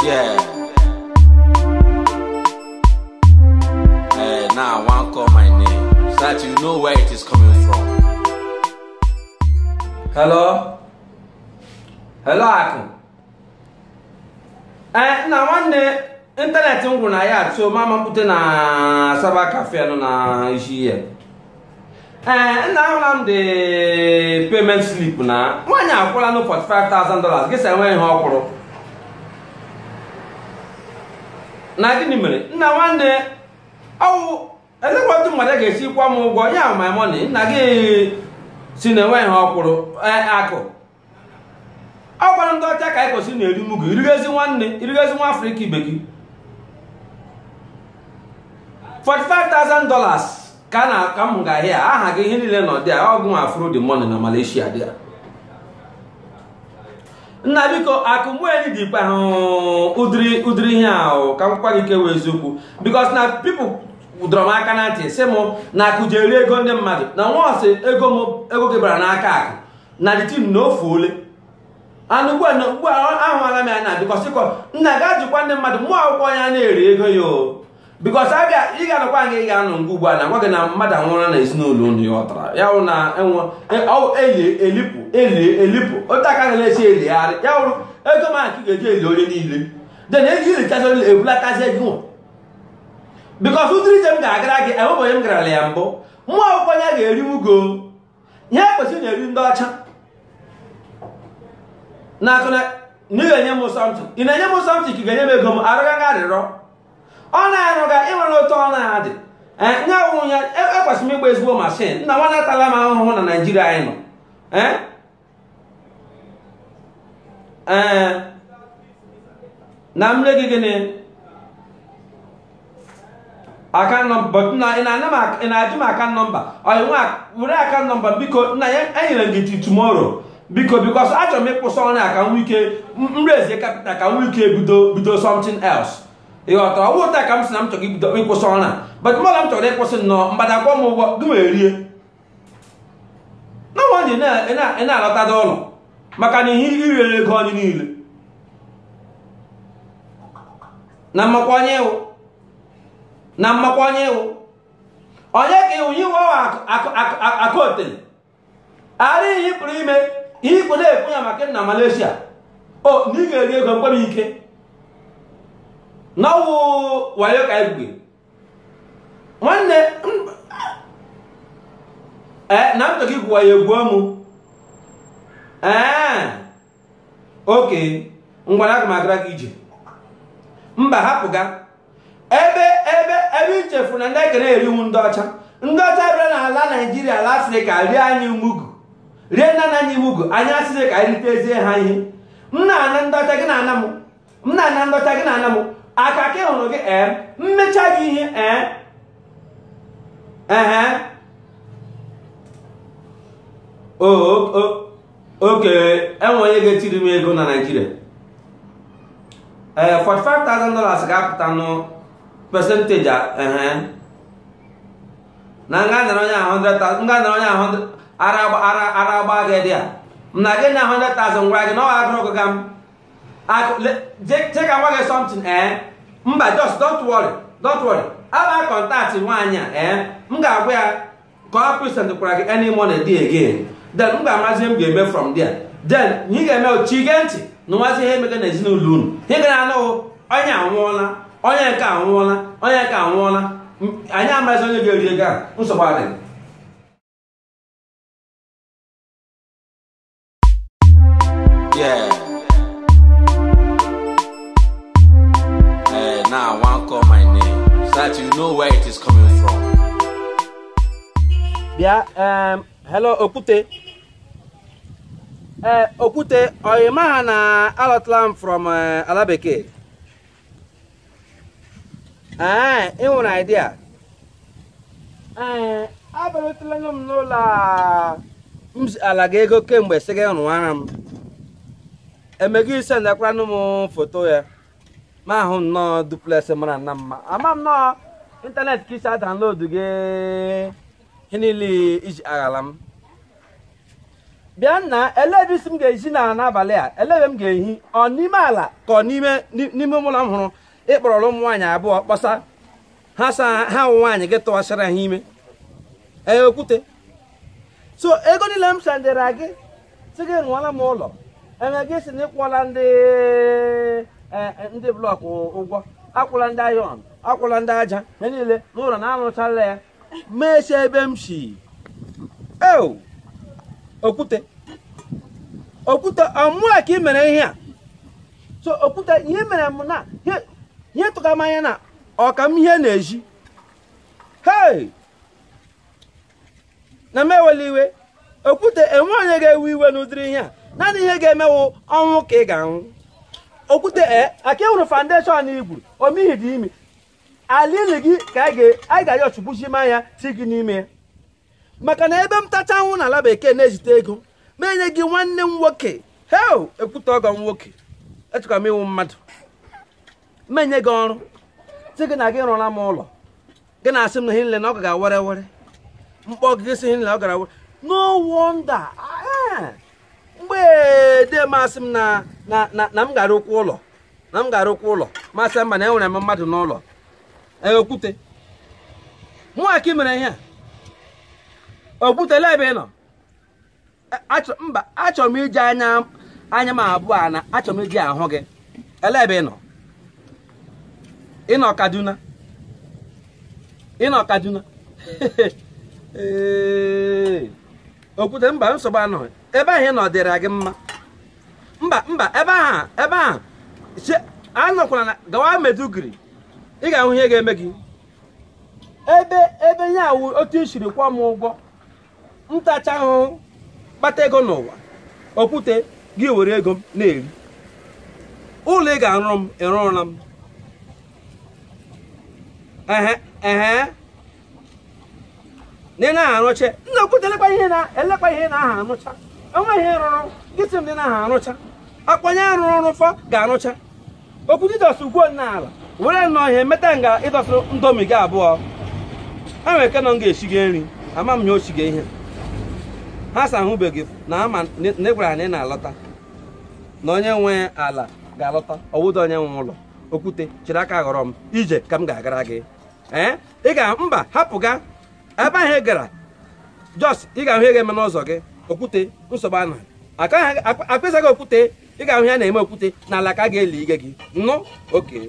Yeah. Now I want to call my name so that you know where it is coming from. Hello? Hello, Aku. Na one internet ngwu na ya so mama pute na Saba Cafe no na ishi here. Now the payment slip na. One ya akwala no $45,000. Guess I went here akworo. Na gini mere. Na one day ele kwatu mmada ga-esi kwa m ụgwọ ya my money na gị si na enwe ihe ọkwụrụ akụ ọkwara ndị ọcha ka anyị kwesịrị na-eri mugu irigezi nwa Afrịka ibe gị $45,000 ka m ga-ahịa aha gị ihe niile nọ dị a ọgwụ afro the money na Malaysia dị a nna biko akụ mgbe dị ikpe ahụ ụdịrị ihe ahụ ka m gwa gị ike wee eziokwu because na people udoro m aka na ntị sị m na akụ ji eri ego ndị mmadụ na nwa ọsị ego gị bara n'aka akụ na dịtin na ofu ole anụ ugbu a ahụala m ya na bikọs ịkọ nna ga jikwa ndị mmadụ mụọ akwụkwọ ya na-eri ego ya o bikọs abịa ị ga-anọkwa nga ị ga-anọ mgbe ugbu a na gwa gị na mmadụ anwụrụ na ezinụlọ unu ya ọtara ya wụ na elipụ otu aka ga na-esi eligharị ya wụrụ ego m akụ ga-eji eli onye niile den eji ilichazi ebulatazi ego because ụdịrị ije m ga-agara gị enwebụ onye m garala ya mbụ mụ akwụkwọ ya ga-eri mugo ihe kwesịrị na-eri ndị ọcha na-akụ na ị ga-enye m something ị na-enye m something ka ị ga-enye m ego m arụgaga arịrọ ọ na-arụga ịnwere otu ọ na-adị nye awụ ya ekwesịrị m ịgba ezigbo mashin nna nwa natala m ahụhụ na Naịjirịa anyị nọ na mre gị gịnị account number but na na-ajụ m account number were account number biko nna ya enyere gị till tomorrow biko because achọrọ m ịkwụsị ọrụ a ka m nwee ike mrezie capital ka m nwee ike bido something else ịghọtara ọwụ ụta ka m si na m chọrọ ibido ịkwụsị ọrụ a but mmadụ m chọrọ ịkwụsị nnọọ mgbadakwọ m ụgwọ gị wee rie na nwaanyị na-alọtada ụlọ maka na ihe irere ego anyị niile na mmakwanye iwu onye ka iwu yiwe akụotele ara ihe pụrụ ime ihe ikwu na-ekwu ya maka na Malaysia o na ị ga-eri ego mkpebi ike n'ọwụ wayo ka egwuge nwanne na m chọrọ igwu wayo egwuo m oke ngwara aga m agara gị ije mba hapụga ebe ichefu na ndị ekere eriwu ndị ọcha bịara n'ala Naịjirịa ala Afrịka rie anyị mugu rie nna anyị mugu anyị asịrị ka anyị ritezie ha ihe m na-ana ndị ọcha gị na-ana m aka ka ị hụrụ gị mmecha gị ihe oke enwe onye ga-etiri m ego na Naịjirịa $45,000 ga-apụta nụ percentage na nga nara onye 100,000 ara agba gị dị a m na gị na 100,000 ngwa gị na ọ agụrụ gị ga m take gwa gị something mba just don't worry aba contact nwaanyị a m ga-agwa ya ka ọ present kwara gị any money dị again then m ga-amazi m ga-eme from there then ị ga-eme ochi gee ntị na nwazi ihe emega na ezinụlọ unu ị gara anụ onye anwụọla onye nke anwụọla anyị amaghịzi onye ga-eri ego a nsogbu adịghị Yeah. Now I want to call my name so that you know where it is coming from. Yeah, hello Okwute. Okwute, oyema na alotlam from Alabeke. An idea. Abalotla nyom no la alagego kemgbe sege nwaram. Emegi send akwa no mo photo ya. Ma hu no duplex mara na mma. Amam no internet kisa download ge hinili ij agalam. bịa nna elebe isi m ga-eji n'abalị a elebe m ga-ehi ọ n'ime ala ka ọ n'ime ụlọ m hụrụ ịkpọrọrọ ụmụ nwaanyị abụọ kpọsa ha nwaanyị gị tụwasịrị ha ime okwute so ego niile m sendịra gị si gị rụọla m ụlọ eme gị si na ịkwụọla ndị blọkụ ụgwọ akwụla ndị ayọn akwụla ndị aja ha niile n'ụlọ na-arụchala ya mechi ebe m si okwute ọmụa ka ị mere ihe a so okwute ihe mere m na ihe tụka m anya na ọka m ihe na-eji na m ewela iwe okwute enwe onye ga-ewe iwe n'ụdịrị ihe a naanị ihe ga-emewu ọnwụ ka ị ga-anwụ okwute aka ewuru foundation igwu omihi dị imi alili gị ka anyị ga-aji ọchụkwuchi anya ti gị n'ime ya maka na ebe m tacha anwụ n'ala bekee na-ezite ego ma enye gị nwanne m nwoke ekwute ọgọ m nwoke echekwa m iwu mmadụ menye gị ọrụ si gị na gị rụọla m ụlọ gị na-asị m na ihe nle na ọ ga-awere were mkpọ gị si ihe nle ọ gara were no wonder mgbe de masị m na m gara ụkwụ ụlọ masị mba na enwere m mmadụ n'ụlọ okwute mụnwa ka ị mere ihe a okwute lee ebe ị nọ mba achọrọ m iji anya m abụọ na achọrọ m iji ahụ gị ele ebe ị nọ ị nọ Kaduna okwute mba nsogbu anọghị ebe ahụ ị nọ dịrị gị mma mba ebe ahụ anọkwala na gawa Meduguri ị ga-ahụ ihe ga-eme gị ebe ya awụ otu isiri kwụọ m ụgwọ ntacha ahụhụ kpata ego n'ụwa okwute gị were ego m na-eri ụlọ ị ga-arụrụ m ịrụrụla m ndị na-arụcha nna okwute elekwa ihe na-aha arụcha enweghị ihe rụrụ gịsị m dị na-aha arụcha akpanye arụrụ ọrụ fọ ga-arụcha okwute ịdọsị ugwo n'ala were nnọọ ihe meta nga ịdọsịrị ndomi gị abụọ ha nwere ike nọ m ga-esi gị nri ama m nye ochi gị ihe ha sa ahụbeghị na ama na egwara ha na ị na-alọta na onye nwe ala ga-alọta ọwụda onye nwe ụlọ okwute chiri aka ghọrọ m ije ka m ga-agara gị ị ga mba hapụ ga ebe ahụ ị gara jos ị ga-ahụ ihe ga-eme n'ụzọ gị okwute nsogbu anaghị akpịsaghị okwute ị ga-ahụ ya na-eme okwute n'ala ka a ga-eli ige gị nnụ oke